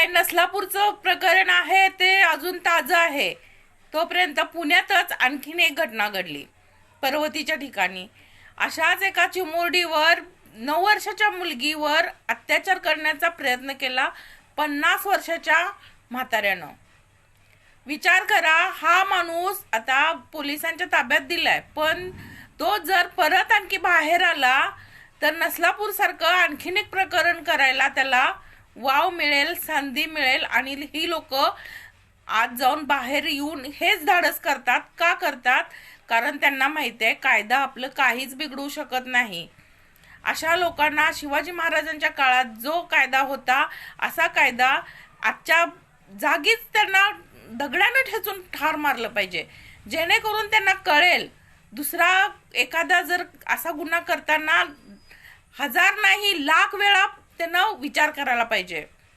काय नसलापूरचं प्रकरण आहे ते अजून ताजं आहे तोपर्यंत पुण्यातच आणखीन एक घटना घडली पर्वतीच्या ठिकाणी। अशाच एका चिमुरडीवर 9 वर्षाच्या मुलगीवर अत्याचार करण्याचा प्रयत्न केला 50 वर्षाच्या म्हाताऱ्यानं। विचार करा, हा माणूस आता पोलिसांच्या ताब्यात दिलाय, पण तो जर परत आणखी बाहेर आला तर नसलापूर सारखं आणखीन एक प्रकरण करायला त्याला वाव मिळेल, संधी मिळेल। आणि ही लोक आज जाऊन बाहेर येऊन हेच धाडस करतात का करतात? कारण त्यांना माहिती आहे कायदा आपलं काहीच बिघडू शकत नाही। अशा लोकांना शिवाजी महाराजांच्या काळात जो कायदा होता असा कायदा आजच्या जागीच त्यांना दगडाने ठेचून ठार मारलं पाहिजे, जेणेकरून त्यांना कळेल दुसरा एखादा जर असा गुन्हा करताना 1000 नाही लाख वेळा त्यांना विचार करायला पाहिजे।